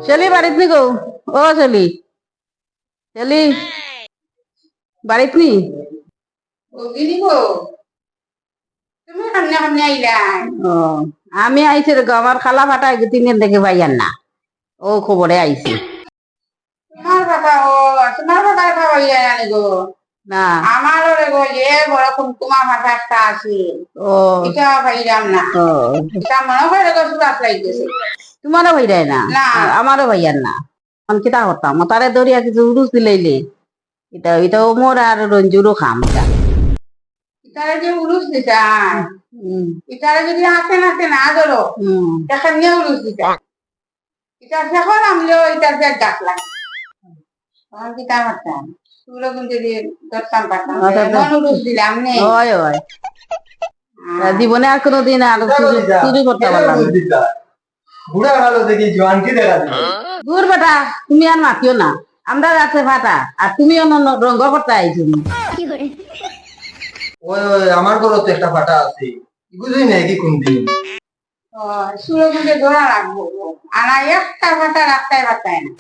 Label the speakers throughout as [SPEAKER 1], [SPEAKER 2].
[SPEAKER 1] চলি বাড়িত নি গো? ও চলি, চলি বাড়িত নি? ও, আমি আইছি রে গো, আমার খালা ফাটা 3 দিন থেকে ভাইয়ার না, ও খবরে আইছি।
[SPEAKER 2] তোমার কথা ও তোমার কথা কথা বলিয়া জানি গো
[SPEAKER 1] না,
[SPEAKER 2] আমারও রে গো যে বড় কুমকুমা ভাষা একটা আছে
[SPEAKER 1] ও
[SPEAKER 2] এটা পাইলাম না
[SPEAKER 1] ও,
[SPEAKER 2] এটা মনে করে গো সুরাত লাইতেছে
[SPEAKER 1] তোমারও ভাইরাই না?
[SPEAKER 2] না
[SPEAKER 1] আমারও ভাইয়ার না। আমি কিতা করতাম, তারে দরিয়া কিছু উরুস দিলাইলে এটা এটা মোর আর রঞ্জুরও খাম এটা।
[SPEAKER 2] ইতারে যে উলুস দিতাম
[SPEAKER 1] হুম,
[SPEAKER 2] ইতারে যদি আসে নাতে না ধরো
[SPEAKER 1] হুম,
[SPEAKER 2] এখন নিয়ে উলুস দিতাম ইটার যখন আমলেও ইটার যে ডাক লাগে তখন কিতা করতাম তুলো কিন্তু ধরতাম পারতাম এমন উলুস দিলাম নে
[SPEAKER 1] হয় হয়। জীবনে আর কোনোদিন আর চুরি করতে পারলাম না।
[SPEAKER 3] বুড়া ভালো দেখি জোয়ান কি দেখা যায়।
[SPEAKER 1] দূর বেটা, তুমি আর মাতিও না, আমরা আছে ফাটা আর তুমি অন্য রঙ্গ করতে আইছো।
[SPEAKER 3] ওই ওই আমার ঘরও তো একটা ফাটা আছে, বুঝি না কি কোন দিন।
[SPEAKER 2] সুলো কিন্তু ধরা রাখবো আনা একটা ফাটা রাস্তায় বাতায় না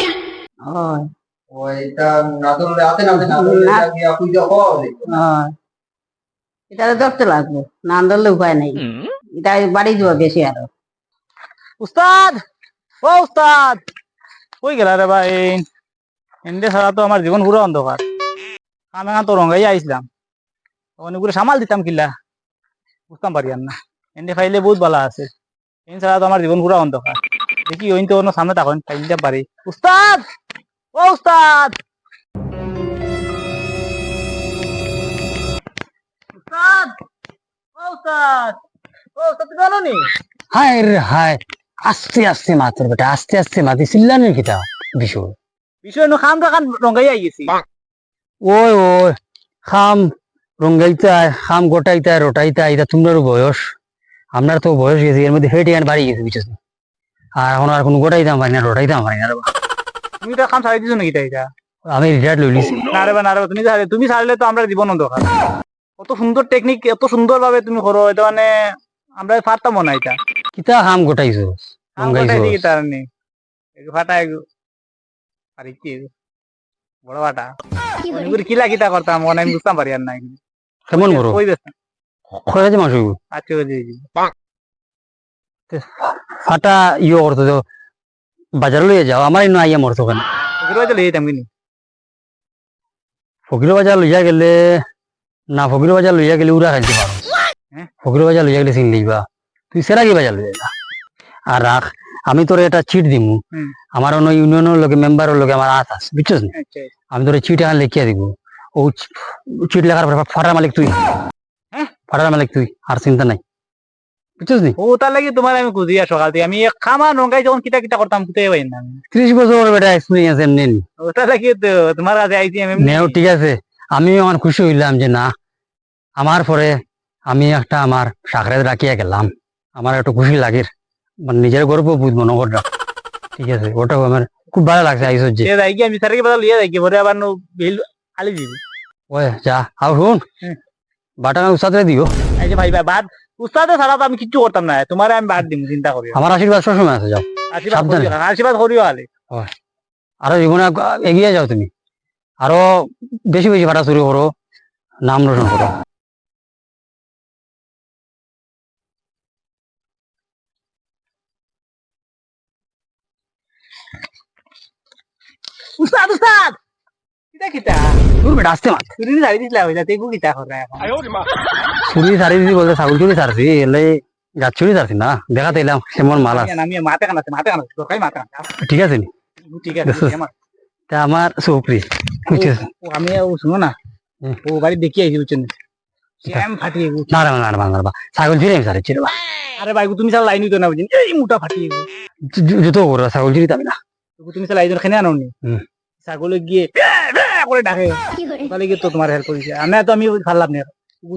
[SPEAKER 1] হয়
[SPEAKER 3] ওইটা না ধরলে হাতে না ধরলে
[SPEAKER 1] না।
[SPEAKER 3] গিয়া পূজা হয়।
[SPEAKER 1] হয়, এটা ধরতে লাগবো, না ধরলে উপায় নাই। এটা বাড়ি যাওয়া বেশি আরো।
[SPEAKER 4] উস্তাদ, ও উস্তাদ, কই গেলা রে ভাই? এন্ডে ছাড়া তো আমার জীবন পুরো অন্ধকার। আমি তো রঙ্গাই আইছিলাম, অনেকগুলো সামাল দিতাম কিলা বুঝতাম পারি আর না। এন্ডে খাইলে বহুত ভালো আছে, এন ছাড়া তো আমার জীবন পুরো অন্ধকার। দেখি ওই তো অন্য সামনে তখন খাইতে পারি। উস্তাদ, ও উস্তাদ, উস্তাদ, ও উস্তাদ, ও উস্তাদ তুমি জানো নি?
[SPEAKER 5] হায় রে হায়, আস্তে আস্তে মাত্র বেটা, আস্তে আস্তে মাতি চিল্লানের কিতা বিষয়।
[SPEAKER 4] বিষয় খাম রাখান রঙ্গাই আই গেছি।
[SPEAKER 5] ওই ওই খাম রঙ্গাইতা, খাম গোটাইতা রোটাইতা, এটা তোমারও বয়স, আপনার তো বয়স গেছে, এর মধ্যে হেঁটে বাড়ি গেছে বুঝছিস না। আর এখন আর কোনো গোটাইতাম পারি না, রোটাইতাম পারি না রে বা।
[SPEAKER 4] তুমি তো খাম ছাড়াই দিছো নাকি এটা?
[SPEAKER 5] আমি রিটায়ার্ড লই লিছি।
[SPEAKER 4] না রে বা, না রে বা, তুমি ছাড়লে তো আমরা জীবন অন্ধকার। কত সুন্দর টেকনিক, এত সুন্দর ভাবে তুমি করো, এটা মানে আমরা পারতাম না এটা।
[SPEAKER 5] কিতা খাম গোটাইছো,
[SPEAKER 4] কাম
[SPEAKER 5] রঙ্গাইছো?
[SPEAKER 4] কটাই দিকে তার নেই, ফাটা পারি কি বড় ফাটা কিলা কিতা করতাম মনে আমি বুঝতাম পারি আর নাই।
[SPEAKER 5] কেমন বড়
[SPEAKER 4] কই বেশ
[SPEAKER 5] খরচ মাস হইব?
[SPEAKER 4] আচ্ছা
[SPEAKER 5] ফাটা ইয়ে করতো তো, বাজার লইয়া যাও, আমার ইনো আইয়া মরতো কেন?
[SPEAKER 4] লইতাম কিনি
[SPEAKER 5] ফকির বাজার লইয়া গেলে না, ফকির বাজার লইয়া গেলে উড়া খাইতে পারো।
[SPEAKER 4] হ্যাঁ?
[SPEAKER 5] ফকির বাজার লইয়া গেলে চিন লইবা, তুই সেরাকি বাজার লইয়া যা। আর রাখ, আমি তোর একটা চিট দিমু,
[SPEAKER 4] হুম।
[SPEAKER 5] আমার অন্য ইউনিয়নের লোকে মেম্বারের লোকে আমার আত আছে বুঝছিস না।
[SPEAKER 4] আচ্ছা
[SPEAKER 5] আমি তোর চিট এখন লিখিয়া দিব, ও চিট লেখার পর ফাটার মালিক তুই।
[SPEAKER 4] হ্যাঁ?
[SPEAKER 5] ফাটার মালিক তুই, আর চিন্তা নাই বুঝছিস নি।
[SPEAKER 4] ও তার লাগি তোমার আমি খুঁজিয়া সকাল থেকে আমি খামা নঙ্গাই যখন কিতা কিতা করতাম খুঁজে পাই না।
[SPEAKER 5] 30 বছর বেটা এক্সপিরিয়েন্স এমনি নি।
[SPEAKER 4] ওটা লাগি তো তোমার কাছে আইছি আমি
[SPEAKER 5] নেও ঠিক আছে, আমি আমার খুশি হইলাম যে না, আমার পরে আমি একটা আমার সাকরে রাখিয়া গেলাম, আমার একটু খুশি লাগে, মানে নিজের গর্ব বুঝ মনে করা। ঠিক আছে, ওটাও আমার খুব ভালো লাগছে আইসো যে।
[SPEAKER 4] যাইকি আমি সারে বাজার লিয়ে যাইকি পরে আবার বিল আলি দিবি।
[SPEAKER 5] ওই যা, আর শুন,
[SPEAKER 4] হুম।
[SPEAKER 5] বাটানা উস্তাদরে দিও।
[SPEAKER 4] এই যে ভাই ভাই বাদ উস্তাদে ছাড়া তো আমি কিচ্ছু করতাম না, তোমারে আমি বাদ দিম চিন্তা করি।
[SPEAKER 5] আমার আশীর্বাদ সবসময় আছে, যাও
[SPEAKER 4] আশীর্বাদ
[SPEAKER 5] সাবধানে।
[SPEAKER 4] করিও, আশীর্বাদ করিও আলে।
[SPEAKER 5] আরো জীবনে এগিয়ে যাও তুমি, আরো বেশি বেশি ভাড়া চুরি করো, নাম রোশন করো।
[SPEAKER 4] উস্তাদ উস্তাদ কিতা কিতা
[SPEAKER 5] দূর বেটা, আসতে মাত।
[SPEAKER 4] চুরি ছাড়ি দিছিলা হইলা তেগু কিতা করে এখন?
[SPEAKER 5] চুরি সারি দিদি বলতে ছাগল চুরি সারছি, এলে গাছ চুরি সারছি না, দেখাতে এলাম কেমন মাল আছে।
[SPEAKER 4] আমি মাথা কানাছে দরকার মাথা কানাছে।
[SPEAKER 5] ঠিক আছে নি?
[SPEAKER 4] ঠিক আছে আমার
[SPEAKER 5] তা আমার সুপ্রি বুঝছিস।
[SPEAKER 4] ও আমি ও শুনো না,
[SPEAKER 5] হুম।
[SPEAKER 4] ও গাড়ি দেখি আইছি বুঝছেন, শ্যাম ফাটিয়ে গেছে।
[SPEAKER 5] না না না না না, ছাগল চুরি আমি সারছি রে বা।
[SPEAKER 4] আরে ভাই তুমি চাল লাইন তো না বুঝছেন, এই মুটা ফাটিয়ে গেছে।
[SPEAKER 5] জুতো করো, ছাগল চুরি আমি না।
[SPEAKER 4] তুমি চাল লাইন খেনে আনো নি,
[SPEAKER 5] হুম।
[SPEAKER 4] ছাগলে গিয়ে করে ডাকে, তাহলে গিয়ে তো তোমার হেল্প করেছে। আমি তো আমি ফারলাম না,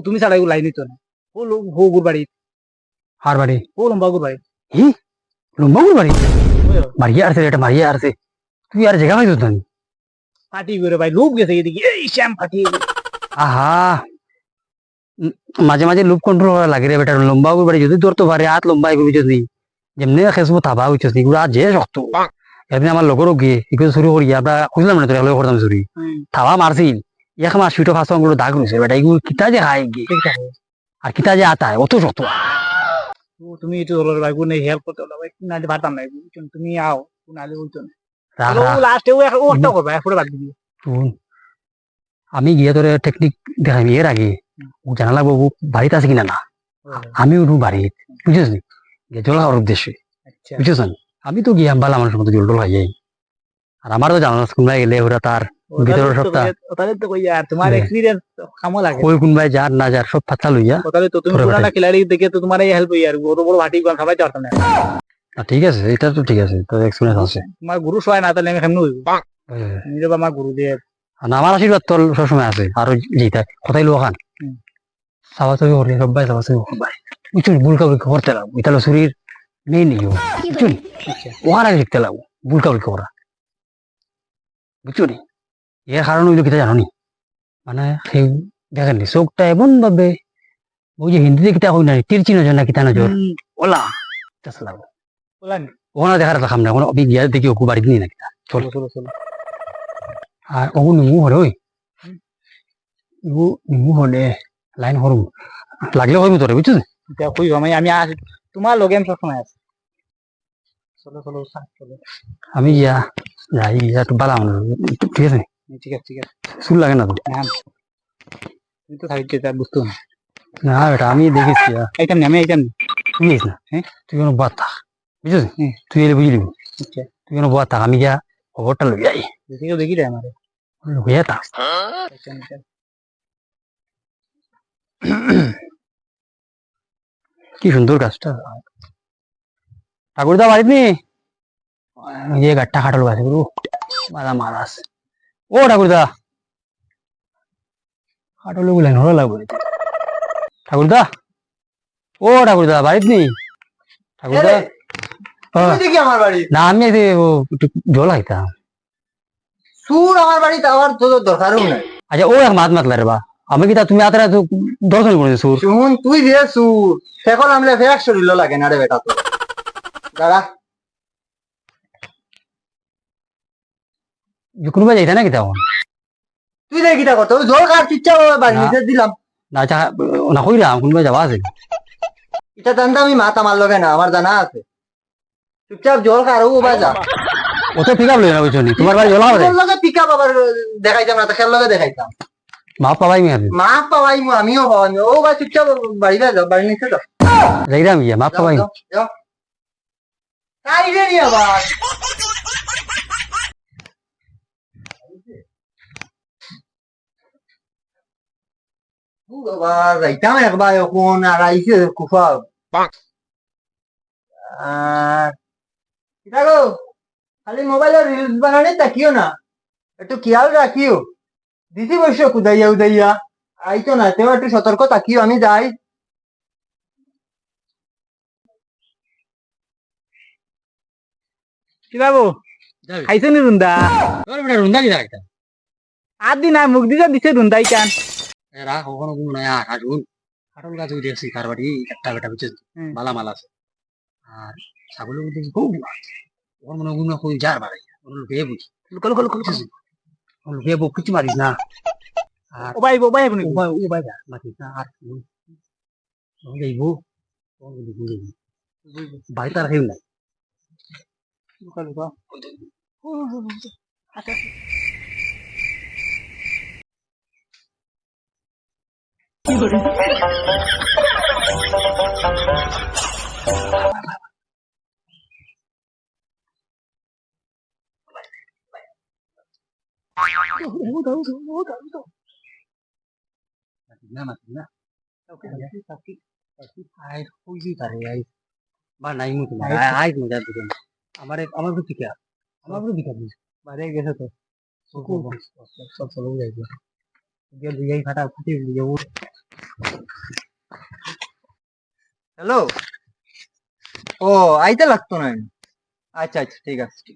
[SPEAKER 4] তুমি ছাড়া লাইন তো না। ও হো গুর বাড়ি,
[SPEAKER 5] আর বাড়ি
[SPEAKER 4] ও লম্বা গুর বাড়ি।
[SPEAKER 5] হি লম্বাগুর বাড়ি মারিয়া আসছে, এটা মারিয়া আসছে, তুই আর জায়গা পাইছিস না?
[SPEAKER 4] ফাটি করে ভাই লোক গেছে এদিকে, এই শ্যাম ফাটিয়ে গেছে।
[SPEAKER 5] আহা, মাঝে মাঝে লুপ কন্ট্রোল করা লাগে রে বেটা, লম্বাগুর বাড়ি যদি ধরতে পারে হাত লম্বা এগুলো যদি যেমনি খেসবো থাবা হইছে এগুলো যে শক্ত এমনি আমার লগরও গিয়ে এগুলো শুরু করি আমরা খুঁজলাম না তোর এগুলো করতাম চুরি থাবা মারছিল এক মাস ফিটো ফাঁসো গুলো দাগ রয়েছে বেটা এগুলো কিতা যে খায় গিয়ে আর কিতা যে আতায় অত শক্ত
[SPEAKER 4] তুমি একটু হলো ভাই গুনে হেল্প করতে হলো ভাই না পারতাম না বুঝছেন তুমি আও নালে বলছো
[SPEAKER 5] রাখ রাখ
[SPEAKER 4] লাস্টে ও একটা করবে পুরো বাদ দিবি
[SPEAKER 5] শুন, আমি গিয়ে তোর টেকনিক দেখাই এর আগে ও জানা লাগবো ও বাড়িতে আছে কিনা না আমি উঠু বাড়িতে বুঝছিস নি জল খাওয়ার উদ্দেশ্যে
[SPEAKER 4] আচ্ছা
[SPEAKER 5] বুঝছিস নি আমি তো গিয়ে বালা মানুষের মতো জল টল খাই যাই আর আমার তো জানো কোনবাই গেলে ওরা তার ভিতরের সবটা
[SPEAKER 4] ওটালে তো কই আর তোমার এক্সপেরিয়েন্স কামো লাগে
[SPEAKER 5] ওই কোনবাই যার না যার সব ফাতলা লইয়া
[SPEAKER 4] ওটালে তো তুমি
[SPEAKER 5] পুরো
[SPEAKER 4] পুরানা
[SPEAKER 5] বাটাই।
[SPEAKER 4] খিলাড়ি দেখে তো তোমার এই হেল্প হই আর বড় বড় ভাটি গান খাবাইতে পারতাম না
[SPEAKER 5] ঠিক আছে এটা তো ঠিক আছে তোর এক্সপিরিয়েন্স আছে
[SPEAKER 4] তোমার গুরু সয় না তাহলে আমি কেমন হইব নিজে বা আমার গুরু দিয়ে
[SPEAKER 5] আর আমার আশীর্বাদ তোর সবসময় আছে আর যেটা কথাই লোক খান
[SPEAKER 4] হুম।
[SPEAKER 5] সাবা সবই করলে সবাই সাবা সবই সবাই বুঝছুন ভুল কাউকে করতে লাগবো এটা শরীর মেয়ে নিও বুঝছুন ওখানে আগে শিখতে লাগবো ভুল কাউকে করা বুঝছো নি এর কারণ হইলো কিতা জানো নি মানে সেই দেখেন নি চোখটা এমন ভাবে ওই যে হিন্দিতে কিতা কই না তিরচি নজর না কিতা নজর ওলা চাষ লাগবো
[SPEAKER 4] বলেন
[SPEAKER 5] ওখানে দেখার দেখাম না ওখানে অবি গিয়া দেখি ওকু বাড়িতে নিয়ে না কিতা চল
[SPEAKER 4] চলো চলো
[SPEAKER 5] আর ওগু নিমু হরে ওই ইগু নিমু হলে লাইন হরম লাগলে হইমু তোরে বুঝছিস
[SPEAKER 4] এটা কই আমি আসি তোমার লগে আমি সবসময় আছি চলো চলো চলো
[SPEAKER 5] আমি গিয়া যাই গিয়া একটু বালা মানুষ ঠিক আছে
[SPEAKER 4] ঠিক আছে
[SPEAKER 5] চুল লাগে না তো
[SPEAKER 4] না তুমি তো থাকতে তা বুঝতো না
[SPEAKER 5] না বেটা আমি দেখেছি
[SPEAKER 4] আইতাম না আমি আইতাম না
[SPEAKER 5] তুই যাইস না
[SPEAKER 4] হ্যাঁ
[SPEAKER 5] তুই কোনো বাদ থাক বুঝছিস
[SPEAKER 4] হুম।
[SPEAKER 5] তুই এলে বুঝলি
[SPEAKER 4] আচ্ছা
[SPEAKER 5] তুই কোনো বাদ থাক আমি গিয়া খবরটা লই যাই
[SPEAKER 4] দেখি রে আমারে
[SPEAKER 5] লইয়া থাক কি সুন্দর গাছটা ঠাকুরদা বাড়িত নি যে গাছটা খাটালো গাছে গুরু মালা মারা আছে ও ঠাকুরদা খাটালো গুলাই নড়া লাগবে ঠাকুরদা ও ঠাকুরদা বাড়িত নি ঠাকুরদা
[SPEAKER 3] তুই দেখি আমার বাড়ি
[SPEAKER 5] না আমি একটু জল খাইতাম
[SPEAKER 3] সুর আমার বাড়িতে আমার তো দরকারও নাই
[SPEAKER 5] আচ্ছা ও এক মাত মাতলা রে বা আমি কি তা তুমি আতরা দর্শন করে সুর
[SPEAKER 3] শুন তুই যে সুর সেখন আমলে ফেক শরীর লাগে না রে বেটা তো দাঁড়া
[SPEAKER 5] কোনোবা যাইতা না কি তখন
[SPEAKER 3] তুই দেখি তা কত জল কার চিচ্ছা বাড়ি
[SPEAKER 5] না।
[SPEAKER 3] নিতে দিলাম
[SPEAKER 5] না আচ্ছা না কইরাম কোনোবা যাওয়া আছে
[SPEAKER 3] এটা জানতে আমি মাত আমার লগে না আমার জানা আছে চুপচাপ জল কার ও বাজা
[SPEAKER 5] ও তো পিক আপ লই না বুঝছো নি তোমার বাড়ি জল হবে
[SPEAKER 3] তোর লগে পিকা বাবার দেখাইতাম না তো খেল লগে দেখাইতাম
[SPEAKER 5] মা পাবাই মি আমি
[SPEAKER 3] মা পাওয়াই আমিও পাওয়াই ও ভাই চুপচাপ বাড়ি যাও বাড়ি নিতে যাও
[SPEAKER 5] যাইরাম ইয়া মা পাবাই
[SPEAKER 3] যাও, যাও। তাই রে নি আবার ও বাবা যাইতাম একবার এখন আর আইছে কুফা আর কিটা গো খালি মোবাইলে রিলস বানানে তাকিও না একটু খেয়াল রাখিও দিদি বৈশ্য কুদাইয়া উদাইয়া আইতো না তেও একটু সতর্ক তাকিও আমি যাই
[SPEAKER 4] কি বাবু খাইছে নি রুন্দা
[SPEAKER 5] তোর বেটা রুন্দা কি রাখতা
[SPEAKER 4] আর দিন আর মুখ দিতে দিছে রুন্দাই কান
[SPEAKER 5] এরা কখনো কোনো নাই আর আসুন কাটল গাছ উঠে আসছি কার বাড়ি একটা বেটা বুঝছিস
[SPEAKER 4] হুম।
[SPEAKER 5] মালা মালা আছে আর ছাগলের মধ্যে খুব ওর মনে গুণ কই যার বাড়াই ওর লুকিয়ে বুঝি
[SPEAKER 4] কল কল কল
[SPEAKER 5] ওর লুকিয়ে বুক কিছু মারিস না আর
[SPEAKER 4] ও ভাই আপনি
[SPEAKER 5] ও ভাই যা মারিস না আর যাইবো বাড়িতে আর কেউ নাই না মারিস না আই কইছি তারে আই বা নাই মুতো না আই মজা দিবেন আমার বুঝি কি আমার বুঝি কি
[SPEAKER 4] বাইরে গেছে তো
[SPEAKER 5] সব চলে যাইবে দিয়ে দিয়াই ফাটা ফুটি দিয়ে
[SPEAKER 3] হ্যালো ও আইতে লাগতো না আচ্ছা আচ্ছা ঠিক আছে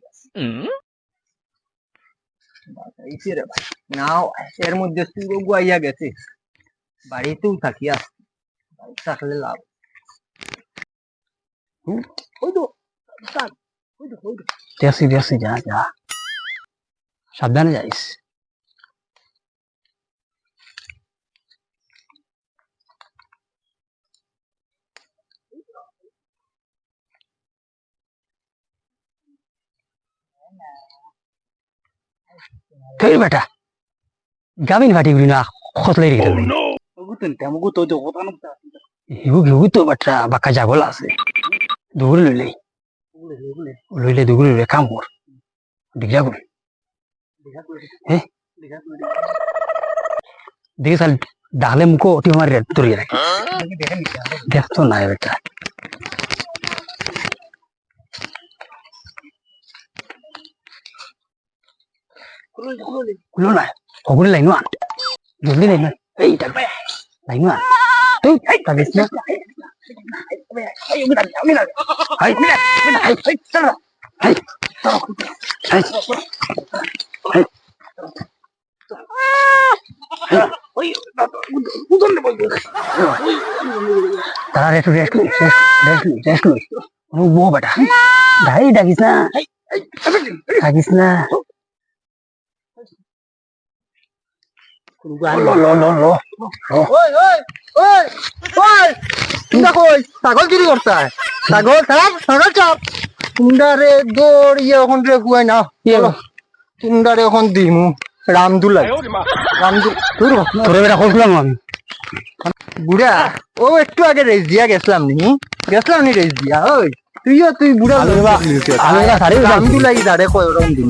[SPEAKER 3] আইছে রে ভাই নাও এর মধ্যে সুরো গুয়াইয়া গেছে বাড়িতেও থাকি থাকলে লাভ
[SPEAKER 5] দেখছি দেখছি, যা যা, সাবধানে যাইস। তুই বেটা গামিন ফাটি গুলি না খতলাই রেখে দেবে। হিগু হিগু তো বাচ্চা বাক্কা জাগল আছে, দৌড়ে লইলে লইলে দৌড়ে লইলে কাম কর, দিঘা করে হ্যাঁ দেখে চাল ডাকলে মুখো অতি আমার ধরিয়ে রাখি, দেখতো নাই বেটা। খুলো না, খবরে লাইনো আন, জলদি লাইনো, এইটা লাইনো আন তুই, তাকিস না। তারা একটু রেস্ট বো বেটা, ভাই ডাকিস না, থাকিস না।
[SPEAKER 3] ছাগল চুরি করতে হয়, ছাগল চাপ, ছাগল চাপ, কুন্ডারে দৌড়িয়ে ওখান রে কুয়াই না, কুন্ডারে ওখান দিমু রামদুলাই,
[SPEAKER 5] তোরে বেটা করলাম আমি
[SPEAKER 3] বুড়া। ও একটু আগে রেস দিয়া গেছিলাম নি রেস দিয়া, ওই তুই বুড়া
[SPEAKER 5] আমি
[SPEAKER 3] রামদুলাই দাঁড়ে কয় ওরকম দিন